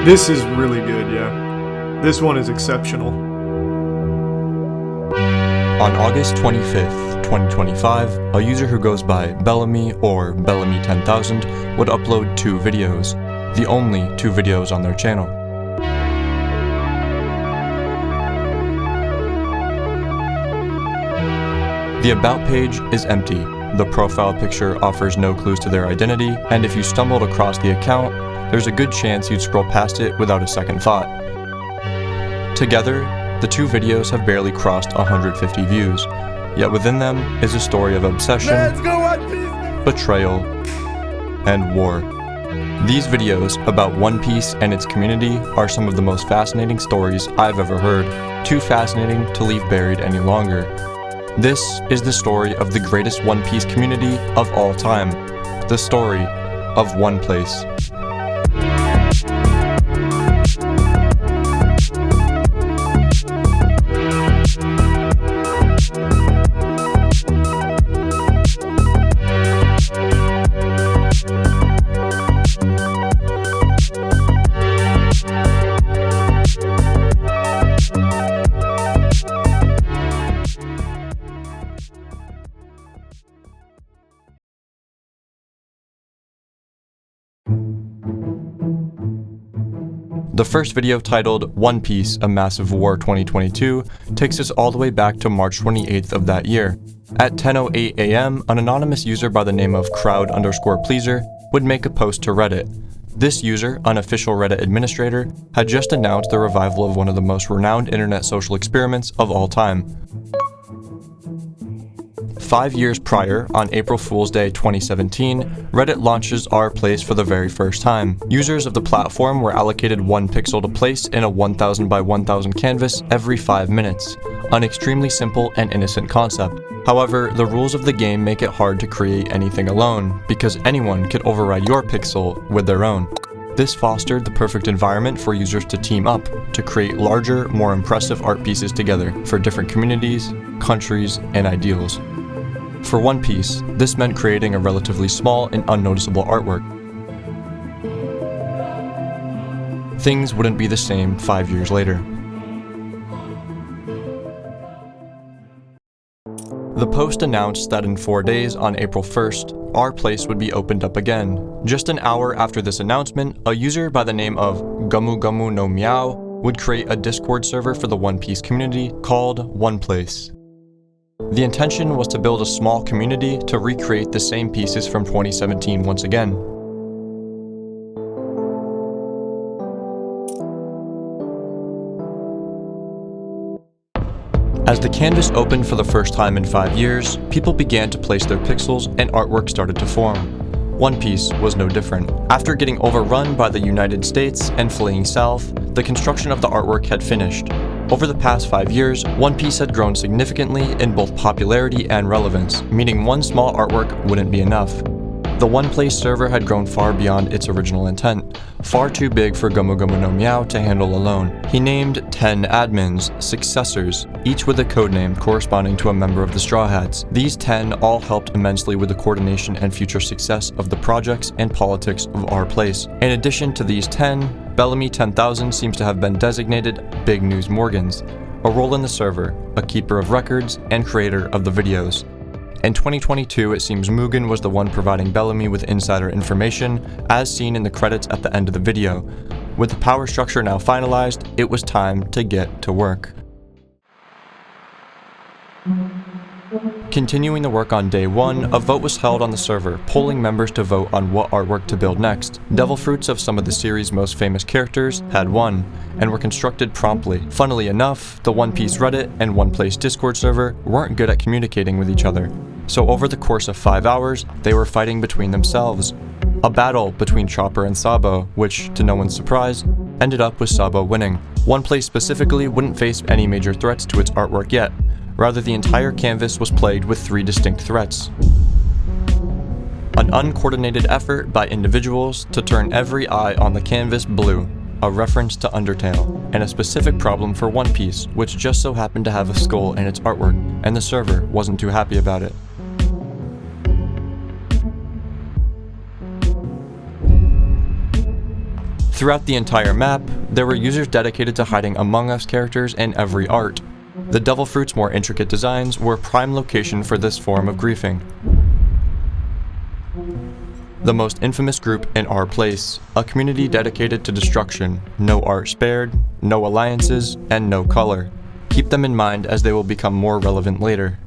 This is really good, yeah. This one is exceptional. On August 25th, 2025, a user who goes by Bellamy or Bellamy10000 would upload 2 videos, the only 2 videos on their channel. The About page is empty, the profile picture offers no clues to their identity, and if you stumbled across the account, there's a good chance you'd scroll past it without a second thought. Together, the 2 videos have barely crossed 150 views, yet within them is a story of obsession, betrayal, and war. These videos about One Piece and its community are some of the most fascinating stories I've ever heard, too fascinating to leave buried any longer. This is the story of the greatest One Piece community of all time, the story of One Place. The first video, titled One Piece, A Massive War 2022, takes us all the way back to March 28th of that year. At 10:08 a.m., an anonymous user by the name of crowd_pleaser would make a post to Reddit. This user, unofficial Reddit administrator, had just announced the revival of one of the most renowned internet social experiments of all time. 5 years prior, on April Fool's Day 2017, Reddit launches Our Place for the very first time. Users of the platform were allocated 1 pixel to place in a 1000 by 1000 canvas every 5 minutes, an extremely simple and innocent concept. However, the rules of the game make it hard to create anything alone, because anyone could override your pixel with their own. This fostered the perfect environment for users to team up, to create larger, more impressive art pieces together for different communities, countries, and ideals. For One Piece, this meant creating a relatively small and unnoticeable artwork. Things wouldn't be the same 5 years later. The post announced that in 4 days, on April 1st, Our Place would be opened up again. Just an hour after this announcement, a user by the name of Gumu no Meow would create a Discord server for the One Piece community called One Place. The intention was to build a small community to recreate the same pieces from 2017 once again. As the canvas opened for the first time in 5 years, people began to place their pixels and artwork started to form. One Piece was no different. After getting overrun by the United States and fleeing south, the construction of the artwork had finished. Over the past 5 years, One Piece had grown significantly in both popularity and relevance, meaning one small artwork wouldn't be enough. The One Place server had grown far beyond its original intent, far too big for Gumu no Meow to handle alone. He named 10 admins, successors, each with a codename corresponding to a member of the Straw Hats. These 10 all helped immensely with the coordination and future success of the projects and politics of Our Place. In addition to these 10, Bellamy10000 seems to have been designated Big News Morgans, a role in the server, a keeper of records, and creator of the videos. In 2022, it seems Mugen was the one providing Bellamy with insider information, as seen in the credits at the end of the video. With the power structure now finalized, it was time to get to work. Continuing the work on day 1, a vote was held on the server, polling members to vote on what artwork to build next. Devil fruits of some of the series' most famous characters had won, and were constructed promptly. Funnily enough, the One Piece Reddit and One Place Discord server weren't good at communicating with each other, so over the course of 5 hours, they were fighting between themselves. A battle between Chopper and Sabo, which, to no one's surprise, ended up with Sabo winning. One Place specifically wouldn't face any major threats to its artwork yet. Rather, the entire canvas was plagued with 3 distinct threats. An uncoordinated effort by individuals to turn every eye on the canvas blue, a reference to Undertale, and a specific problem for One Piece, which just so happened to have a skull in its artwork, and the server wasn't too happy about it. Throughout the entire map, there were users dedicated to hiding Among Us characters in every art. The Devil Fruit's more intricate designs were a prime location for this form of griefing. The most infamous group in our place, a community dedicated to destruction, no art spared, no alliances, and no color. Keep them in mind as they will become more relevant later.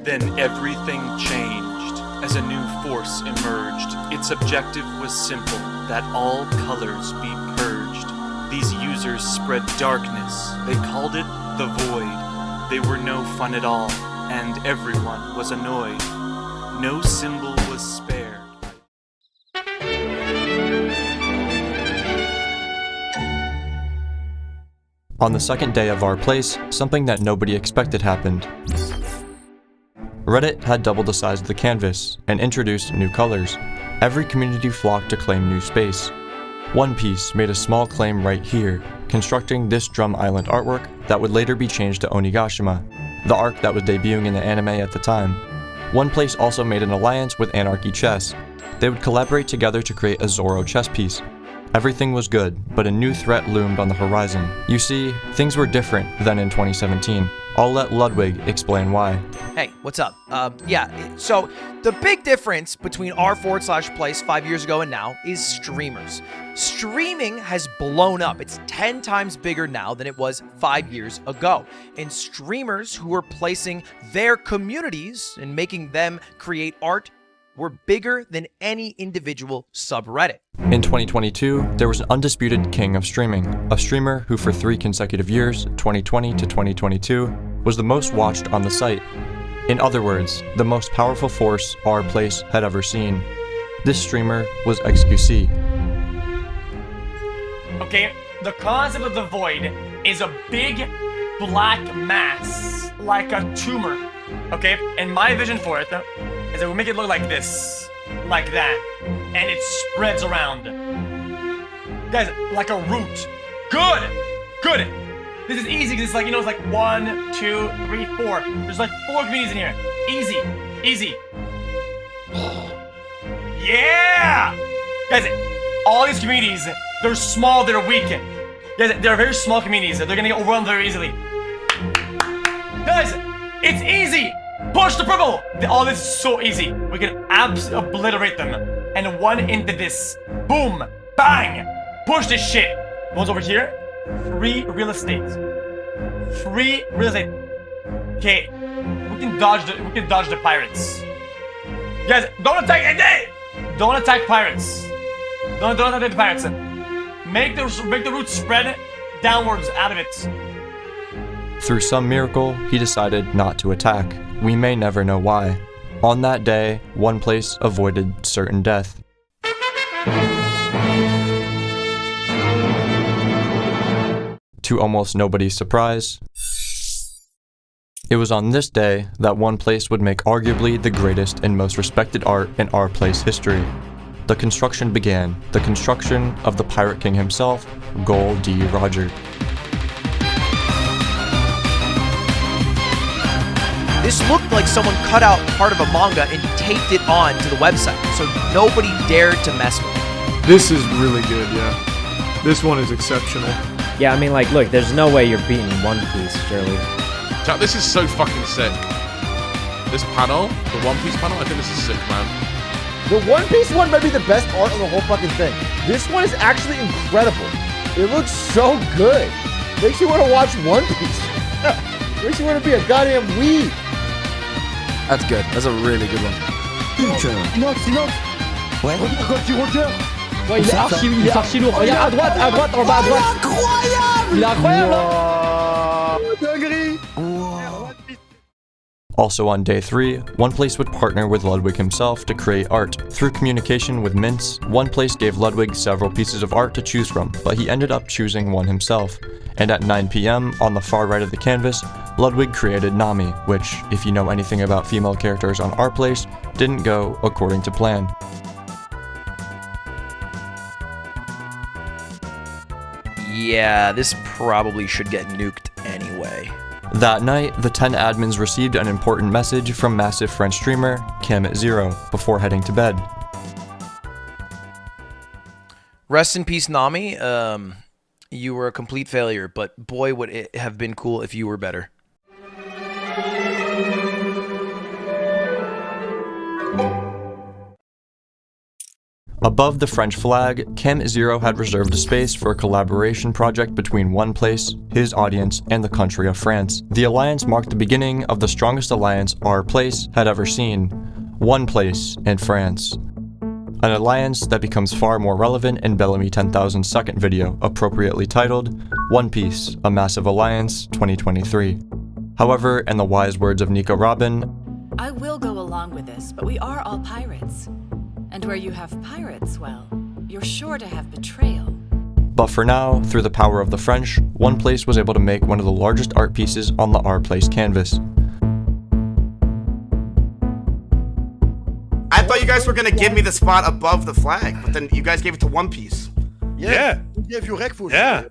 Then everything changed as a new force emerged. Its objective was simple, that all colors be purged. These users spread darkness. They called it the Void. They were no fun at all, and everyone was annoyed. No symbol was spared. On the second day of our place, something that nobody expected happened. Reddit had doubled the size of the canvas and introduced new colors. Every community flocked to claim new space. One Piece made a small claim right here, constructing this Drum Island artwork that would later be changed to Onigashima, the arc that was debuting in the anime at the time. One Place also made an alliance with Anarchy Chess. They would collaborate together to create a Zoro chess piece. Everything was good, but a new threat loomed on the horizon. You see, things were different than in 2017. I'll let Ludwig explain why. Hey, what's up? So the big difference between r/place 5 years ago and now is streamers. Streaming has blown up. It's 10 times bigger now than it was 5 years ago. And streamers who were placing their communities and making them create art were bigger than any individual subreddit. In 2022, there was an undisputed king of streaming, a streamer who for 3 consecutive years, 2020 to 2022, was the most watched on the site. In other words, the most powerful force our place had ever seen. This streamer was XQC. Okay, the concept of the Void is a big black mass, like a tumor. Okay, and my vision for it is that we make it look like this, like that, and it spreads around. Guys, like a root. Good, good. This is easy because it's like, it's like 1, 2, 3, 4. There's like 4 communities in here. Easy, easy. Yeah! Guys, all these communities, they're small, they're weak. Guys, they're very small communities. They're gonna get overwhelmed very easily. Guys, it's easy! Push the purple! All this is so easy. We can obliterate them. And one into this. Boom! Bang! Push this shit. One's over here. Free real estate. Free real estate. Okay. We can dodge the pirates. Guys, don't attack. Don't attack pirates. Don't attack the pirates. Make the roots spread downwards out of it. Through some miracle, he decided not to attack. We may never know why. On that day, One Place avoided certain death. To almost nobody's surprise, it was on this day that One Place would make arguably the greatest and most respected art in our place history. The construction began, the construction of the Pirate King himself, Gol D. Roger. This looked like someone cut out part of a manga and taped it on to the website, so nobody dared to mess with it. This is really good, yeah. This one is exceptional. Yeah, I mean, like, look, there's no way you're beating One Piece, surely. Chat, this is so fucking sick. This panel, the One Piece panel, I think this is sick, man. The One Piece one might be the best art on the whole fucking thing. This one is actually incredible. It looks so good. Makes you want to watch One Piece. Makes you want to be a goddamn weeb. That's good. That's a really good one. Ouais. Ouais, il est archi lourd. Regarde, à droite, en bas, à droite. Incroyable! Il est incroyable, Dinguerie! Also on day 3, One Place would partner with Ludwig himself to create art. Through communication with Mints, One Place gave Ludwig several pieces of art to choose from, but he ended up choosing one himself. And at 9 p.m., on the far right of the canvas, Ludwig created Nami, which, if you know anything about female characters on our place, didn't go according to plan. Yeah, this probably should get nuked anyway. That night, the 10 admins received an important message from massive French streamer Kim@Zero before heading to bed. Rest in peace, Nami. You were a complete failure, but boy, would it have been cool if you were better. Above the French flag, Chem Zero had reserved a space for a collaboration project between OnePlace, his audience, and the country of France. The alliance marked the beginning of the strongest alliance our place had ever seen. OnePlace and France. An alliance that becomes far more relevant in Bellamy 10,000's second video, appropriately titled One Piece, A Massive Alliance 2023. However, in the wise words of Nico Robin, I will go along with this, but we are all pirates. And where you have pirates, well, you're sure to have betrayal. But for now, through the power of the French, OnePlace was able to make one of the largest art pieces on the Our Place canvas. I thought you guys were gonna give me the spot above the flag, but then you guys gave it to One Piece. Yeah. We gave you Rekful. Yeah.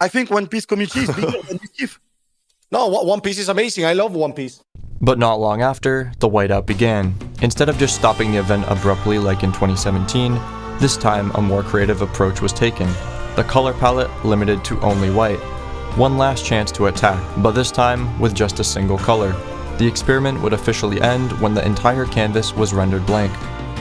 I think One Piece community is bigger than this gift. No, One Piece is amazing. I love One Piece. But not long after, the whiteout began. Instead of just stopping the event abruptly like in 2017, this time a more creative approach was taken. The color palette limited to only white. One last chance to attack, but this time with just a single color. The experiment would officially end when the entire canvas was rendered blank.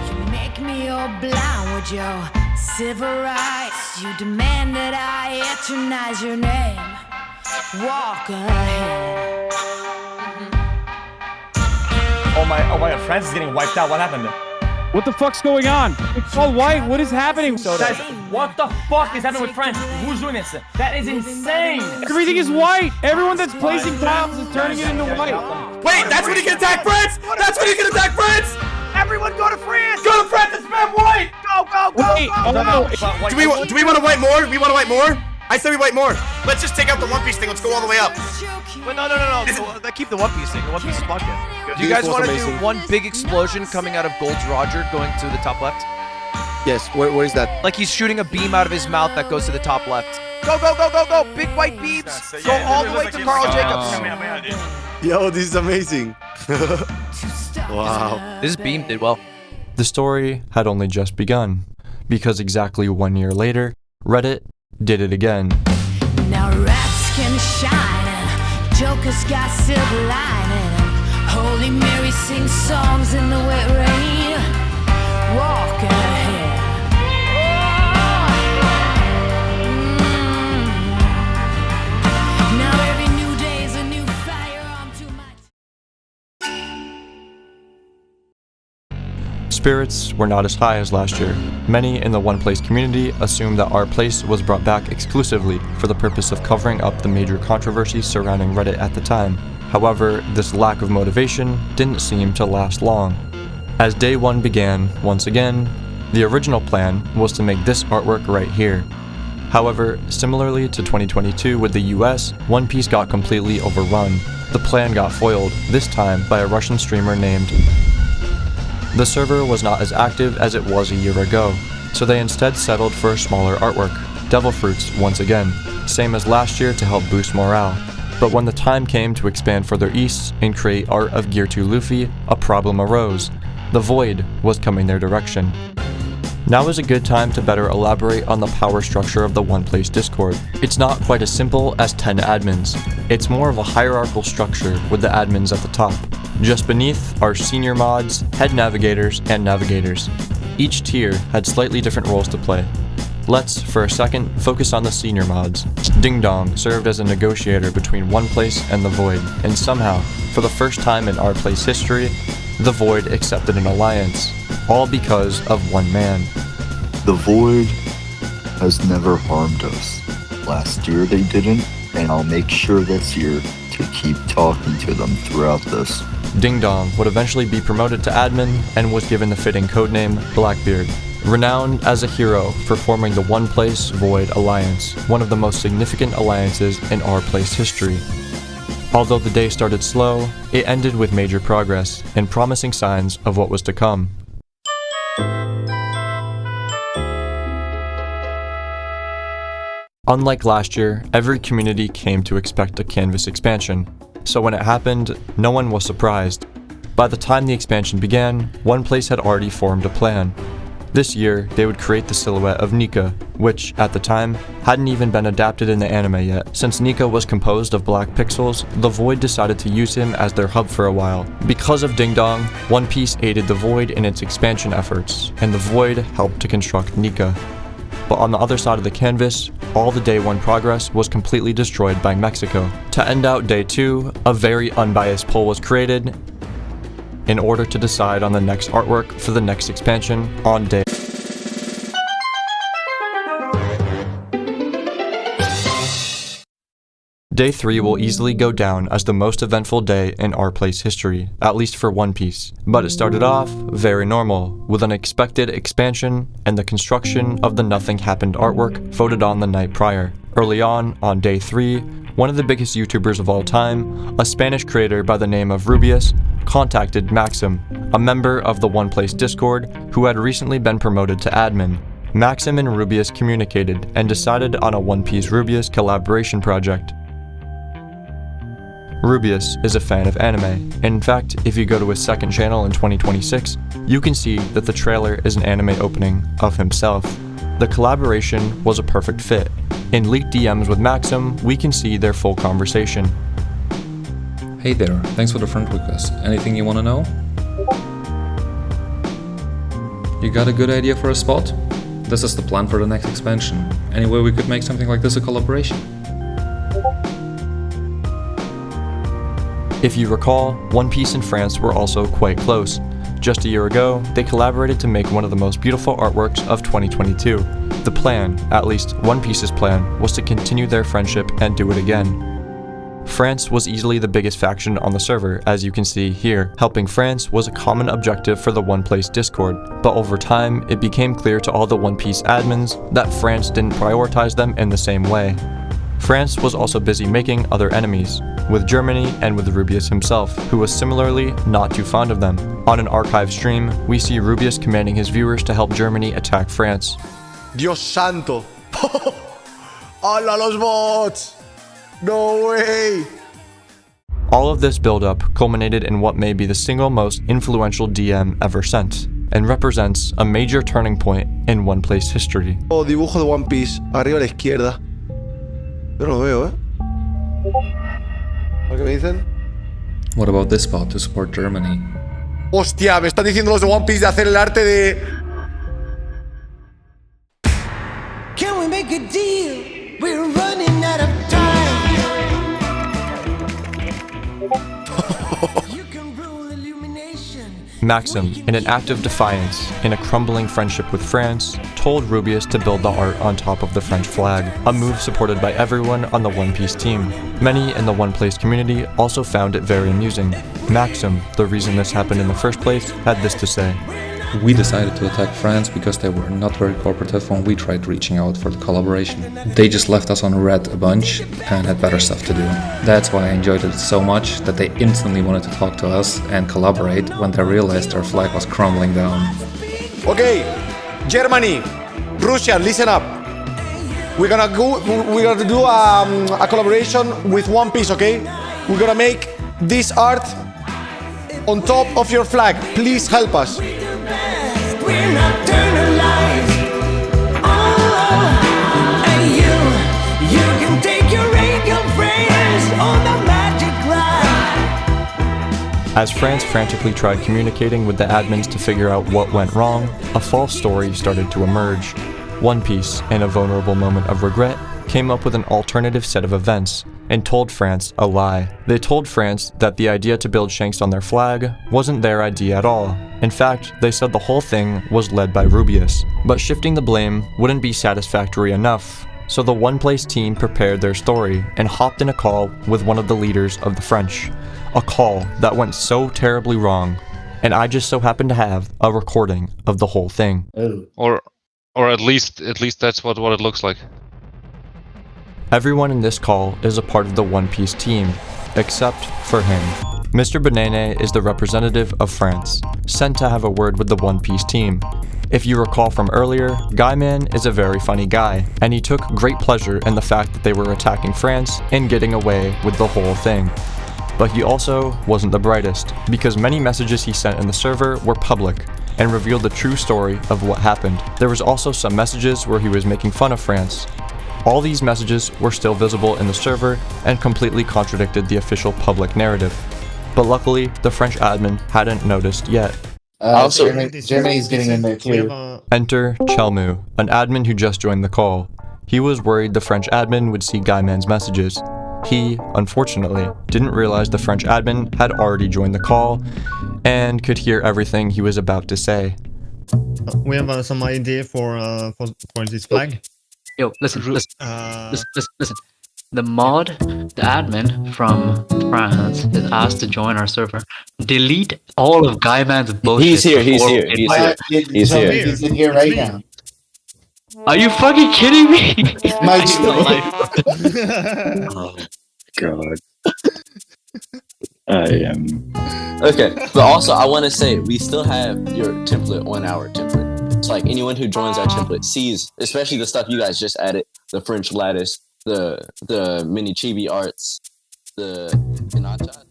You make me all blind with your civil rights. You demand that I eternize your name. Walk ahead. Oh my, France is getting wiped out. What happened? What the fuck's going on? It's all white. What is happening? Guys, what the fuck is happening with France? Who's doing this? That is insane. Everything is white. Everyone that's placing tiles is turning it into white. Wait, that's when you can attack France! That's when you can attack France! Everyone go to France! Go to France and spam white! Wait, Do we want to white more? We want to white more? I said we white more. Let's just take out the One Piece thing. Let's go all the way up. But no. Keep the One Piece thing. The One Piece is podcast. Do you guys want to do one big explosion coming out of Gold's Roger going to the top left? Yes, what is that? Like he's shooting a beam out of his mouth that goes to the top left. Go. Big white beams. Go all the way to Carl Jacobs. Yo, this is amazing. Wow. This beam did well. The story had only just begun, because exactly 1 year later, Reddit did it again. Now rats can shine and jokers got silver lining and Holy Mary sings songs in the wet rain. Walk ahead. Now every new day is a new firearm to my... Spirits were not as high as last year. Many in the One Place community assumed that Our Place was brought back exclusively for the purpose of covering up the major controversies surrounding Reddit at the time. However, this lack of motivation didn't seem to last long. As day one began, once again, the original plan was to make this artwork right here. However, similarly to 2022 with the US, One Piece got completely overrun. The plan got foiled, this time by a Russian streamer named... The server was not as active as it was a year ago, so they instead settled for a smaller artwork, Devil Fruits once again, same as last year to help boost morale. But when the time came to expand further east and create art of Gear 2 Luffy, a problem arose. The Void was coming their direction. Now is a good time to better elaborate on the power structure of the One Place Discord. It's not quite as simple as 10 admins. It's more of a hierarchical structure with the admins at the top. Just beneath are senior mods, head navigators, and navigators. Each tier had slightly different roles to play. Let's, for a second, focus on the senior mods. Ding Dong served as a negotiator between One Place and the Void, and somehow, for the first time in Our Place history, the Void accepted an alliance, all because of one man. The Void has never harmed us. Last year they didn't, and I'll make sure this year to keep talking to them throughout this. Ding Dong would eventually be promoted to admin and was given the fitting codename Blackbeard. Renowned as a hero for forming the One Place Void Alliance, one of the most significant alliances in Our Place history. Although the day started slow, it ended with major progress and promising signs of what was to come. Unlike last year, every community came to expect a canvas expansion, so when it happened, no one was surprised. By the time the expansion began, One Place had already formed a plan. This year, they would create the silhouette of Nika, which, at the time, hadn't even been adapted in the anime yet. Since Nika was composed of black pixels, the Void decided to use him as their hub for a while. Because of Ding Dong, One Piece aided the Void in its expansion efforts, and the Void helped to construct Nika. But on the other side of the canvas, all the Day 1 progress was completely destroyed by Mexico. To end out Day 2, a very unbiased poll was created in order to decide on the next artwork for the next expansion on Day. Day 3 will easily go down as the most eventful day in R-Play's history, at least for One Piece. But it started off very normal, with an expected expansion and the construction of the Nothing Happened artwork voted on the night prior. Early on Day 3, one of the biggest YouTubers of all time, a Spanish creator by the name of Rubius, contacted Maxim, a member of the One Place Discord who had recently been promoted to admin. Maxim and Rubius communicated and decided on a One Piece Rubius collaboration project. Rubius is a fan of anime, and in fact, if you go to his second channel in 2026, you can see that the trailer is an anime opening of himself. The collaboration was a perfect fit. In leaked DMs with Maxim, we can see their full conversation. Hey there, thanks for the friend request. Anything you wanna know? You got a good idea for a spot? This is the plan for the next expansion. Any way we could make something like this a collaboration? If you recall, One Piece and France were also quite close. Just a year ago, they collaborated to make one of the most beautiful artworks of 2022. The plan, at least One Piece's plan, was to continue their friendship and do it again. France was easily the biggest faction on the server, as you can see here. Helping France was a common objective for the One Place Discord, but over time, it became clear to all the One Piece admins that France didn't prioritize them in the same way. France was also busy making other enemies, with Germany and with Rubius himself, who was similarly not too fond of them. On an archive stream, we see Rubius commanding his viewers to help Germany attack France. Dios santo. ¡Hala los bots! No way! All of this build-up culminated in what may be the single most influential DM ever sent, and represents a major turning point in One Place history. Oh, dibujo de One Piece, arriba a la izquierda. Yo no lo veo, ¿Qué me dicen? What about this spot to support Germany? Hostia, me están diciendo los de One Piece de hacer el arte de... Can we make a deal? We're running out of time. You can rule illumination. Maxim, in an act of defiance, in a crumbling friendship with France, told Rubius to build the art on top of the French flag, a move supported by everyone on the One Piece team. Many in the One Place community also found it very amusing. Maxim, the reason this happened in the first place, had this to say. We decided to attack France because they were not very cooperative when we tried reaching out for the collaboration. They just left us on red a bunch and had better stuff to do. That's why I enjoyed it so much that they instantly wanted to talk to us and collaborate when they realized their flag was crumbling down. Okay, Germany, Russia, listen up. We're gonna do a collaboration with One Piece, okay? We're gonna make this art on top of your flag. Please help us. We're Nocturnalized. Oh, and you can take your angel friends on the magic ride. As France frantically tried communicating with the admins to figure out what went wrong, a false story started to emerge. One Piece, in a vulnerable moment of regret, came up with an alternative set of events and told France a lie. They told France that the idea to build Shanks on their flag wasn't their idea at all. In fact, they said the whole thing was led by Rubius. But shifting the blame wouldn't be satisfactory enough, so the One Place team prepared their story and hopped in a call with one of the leaders of the French. A call that went so terribly wrong, and I just so happened to have a recording of the whole thing. Or at least that's what it looks like. Everyone in this call is a part of the One Piece team, except for him. Mr. Banane is the representative of France, sent to have a word with the One Piece team. If you recall from earlier, Guyman is a very funny guy, and he took great pleasure in the fact that they were attacking France and getting away with the whole thing. But he also wasn't the brightest, because many messages he sent in the server were public, and revealed the true story of what happened. There was also some messages where he was making fun of France. All these messages were still visible in the server and completely contradicted the official public narrative. But luckily, the French admin hadn't noticed yet. Germany's getting in there too. Enter Chelmu, an admin who just joined the call. He was worried the French admin would see Guyman's messages. He, unfortunately, didn't realize the French admin had already joined the call and could hear everything he was about to say. We have some idea for this flag. Yo, listen. The mod, the admin from France, is asked to join our server. Delete all of Guyman's bullshit. He's here. He's in here right now. Are you fucking kidding me? Oh God. I am. Okay, but also I want to say we still have your template on our template. It's like anyone who joins our template sees, especially the stuff you guys just added, the French lattice, the mini chibi arts, the Inacha.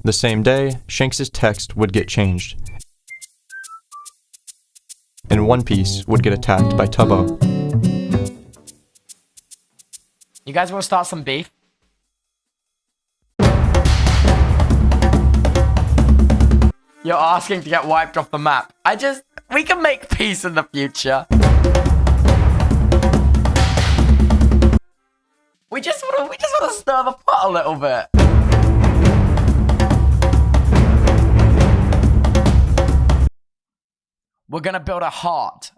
The same day, Shanks' text would get changed, and One Piece would get attacked by Tubbo. You guys want to start some beef? You're asking to get wiped off the map. We can make peace in the future. We just want to stir the pot a little bit. We're gonna build a heart.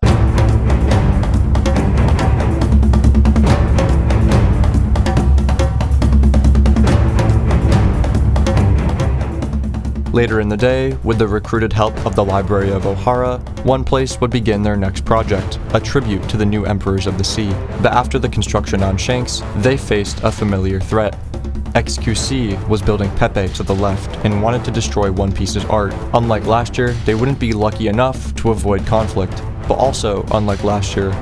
Later in the day, with the recruited help of the Library of Ohara, One Place would begin their next project, a tribute to the new Emperors of the Sea. But after the construction on Shanks, they faced a familiar threat. XQC was building Pepe to the left and wanted to destroy One Piece's art. Unlike last year, they wouldn't be lucky enough to avoid conflict. But also, unlike last year,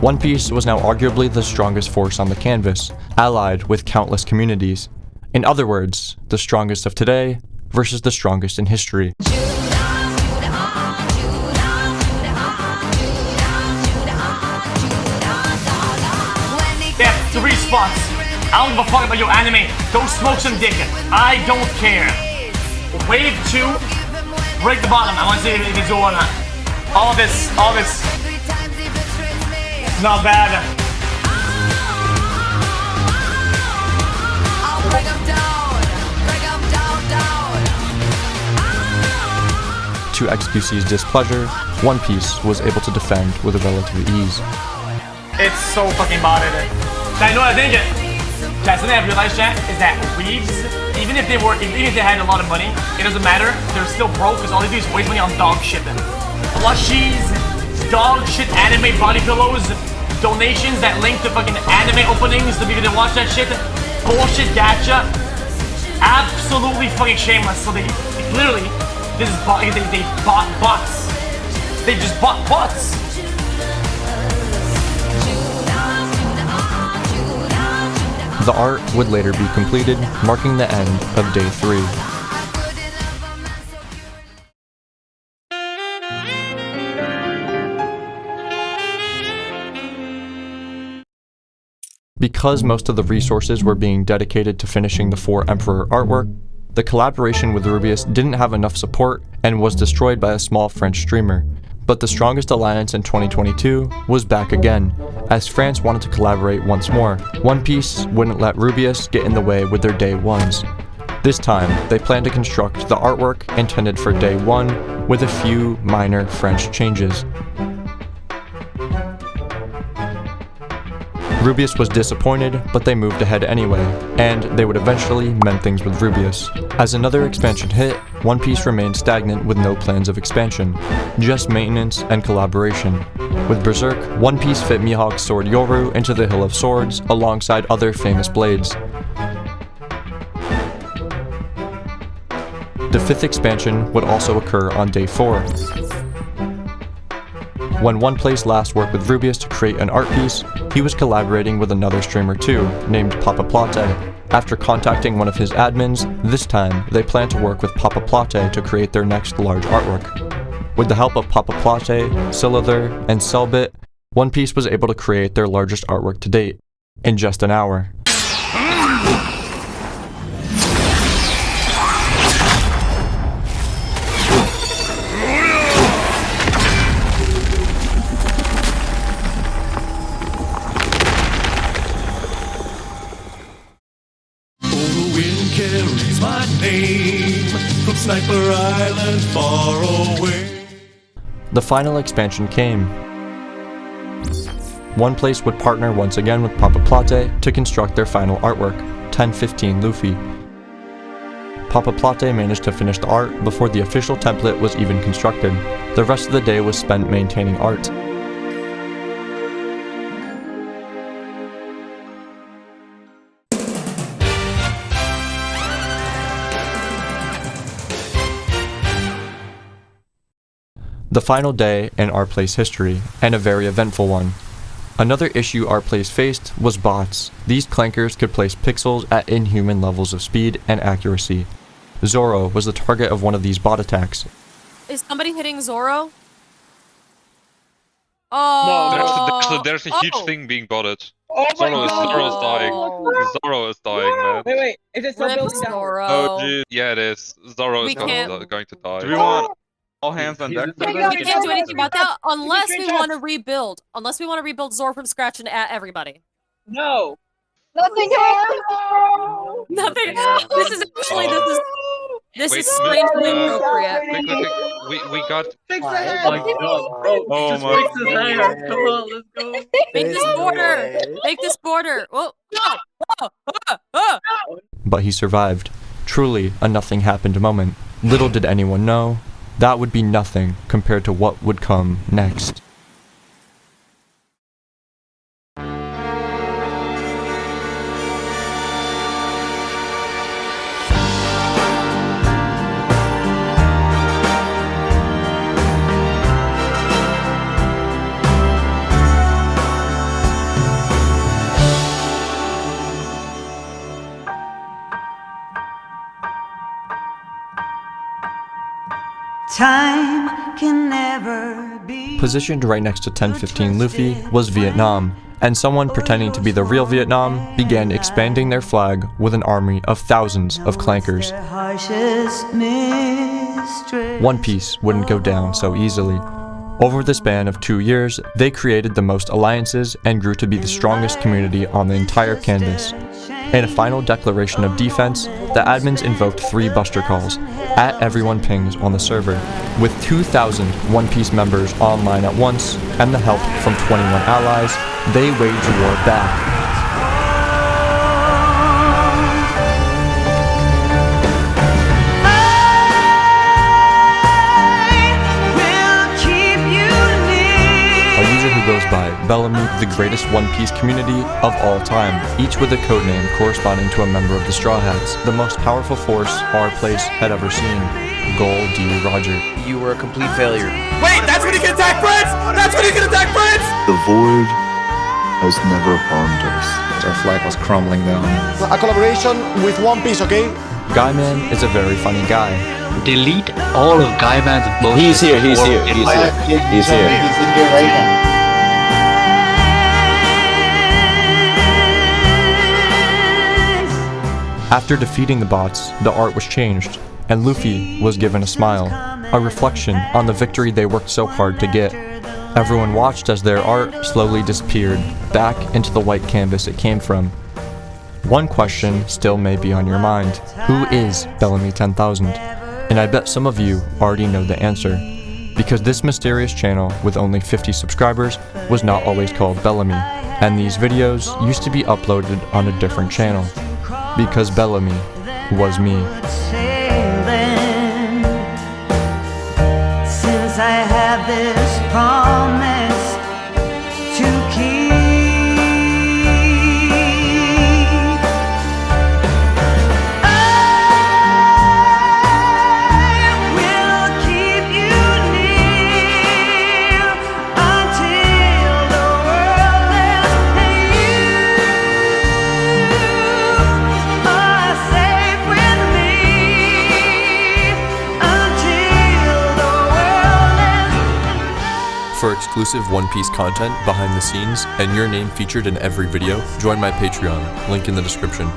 One Piece was now arguably the strongest force on the canvas, allied with countless communities. In other words, the strongest of today versus the strongest in history. They have 3 spots. I don't give a fuck about your anime. Go smoke some dick. I don't care. Wave 2, break the bottom. I want to see if it's all or not. All this. It's not bad. To XQC's displeasure, One Piece was able to defend with a relative ease. It's so fucking botted. I know what I think. Chat, something I've realized, chat, is that weebs, even if they had a lot of money, it doesn't matter. They're still broke because all they do is waste money on dog shit. Plushies, dog shit, anime body pillows, donations that link to fucking anime openings to be able to watch that shit. Bullshit gacha. Absolutely fucking shameless. So they literally. This is they bought bots. They just bought bots. The art would later be completed, marking the end of Day 3. Because most of the resources were being dedicated to finishing the 4 Emperor artwork, the collaboration with Rubius didn't have enough support and was destroyed by a small French streamer. But the strongest alliance in 2022 was back again, as France wanted to collaborate once more. One Piece wouldn't let Rubius get in the way with their Day 1s. This time, they planned to construct the artwork intended for Day 1 with a few minor French changes. Rubius was disappointed, but they moved ahead anyway, and they would eventually mend things with Rubius. As another expansion hit, One Piece remained stagnant with no plans of expansion, just maintenance and collaboration. With Berserk, One Piece fit Mihawk's sword Yoru into the Hill of Swords alongside other famous blades. The 5th expansion would also occur on Day 4. When One Place last worked with Rubius to create an art piece, he was collaborating with another streamer too, named Papa Plate. After contacting one of his admins, this time they plan to work with Papa Plate to create their next large artwork. With the help of Papa Plate, Silither, and Selbit, One Piece was able to create their largest artwork to date, in just an hour. Carries my name from Sniper Island far away. The final expansion came. One Place would partner once again with Papa Plate to construct their final artwork, 1015 Luffy. Papa Plate managed to finish the art before the official template was even constructed. The rest of the day was spent maintaining art. The final day in Our Place history, and a very eventful one. Another issue Our Place faced was bots. These clankers could place pixels at inhuman levels of speed and accuracy. Zoro was the target of one of these bot attacks. Is somebody hitting Zoro? Oh. There's a huge thing being botted. Oh my Zoro's dying. Zoro is dying, man. Wait, is it still Rip building down? Zoro. Oh, geez. Yeah, it is. Zoro is We going can't- to die. Do we want all hands on deck? We can't do anything about that unless we want to rebuild. Unless we want to rebuild Zoro from scratch and add everybody. No. Nothing happened. Nothing. This is actually this is strangely appropriate. We got. Fix Oh the my god, bro! Oh Just my fix his hair. Come on, let's go. Make this border. Make this border. Oh, no. But he survived. Truly a nothing happened moment. Little did anyone know, that would be nothing compared to what would come next. Time can never be. Positioned right next to 1015 Luffy was Vietnam, and someone pretending to be the real Vietnam began expanding their flag with an army of thousands of clankers. One Piece wouldn't go down so easily. Over the span of 2 years, they created the most alliances and grew to be the strongest community on the entire canvas. In a final declaration of defense, the admins invoked 3 buster calls, at everyone pings on the server. With 2,000 One Piece members online at once, and the help from 21 allies, they waged war back. Goes by Bellamy, the greatest One Piece community of all time, each with a codename corresponding to a member of the Straw Hats, the most powerful force our place had ever seen. Gold D. Roger. You were a complete failure. Wait, that's when he can attack Prince! That's when he can attack Prince! The void has never harmed us. Our flag was crumbling down. A collaboration with One Piece, okay? Guyman is a very funny guy. Delete all of Guyman's bullshit. He's here. He's here right now. After defeating the bots, the art was changed, and Luffy was given a smile, a reflection on the victory they worked so hard to get. Everyone watched as their art slowly disappeared, back into the white canvas it came from. One question still may be on your mind. Who is Bellamy 10,000? And I bet some of you already know the answer. Because this mysterious channel with only 50 subscribers was not always called Bellamy, and these videos used to be uploaded on a different channel. Because Bellamy was me. Since I have this promise to keep, I will keep you near until the world ends and you are safe with me until the world ends. For exclusive One Piece content behind the scenes and your name featured in every video, join my Patreon, link in the description.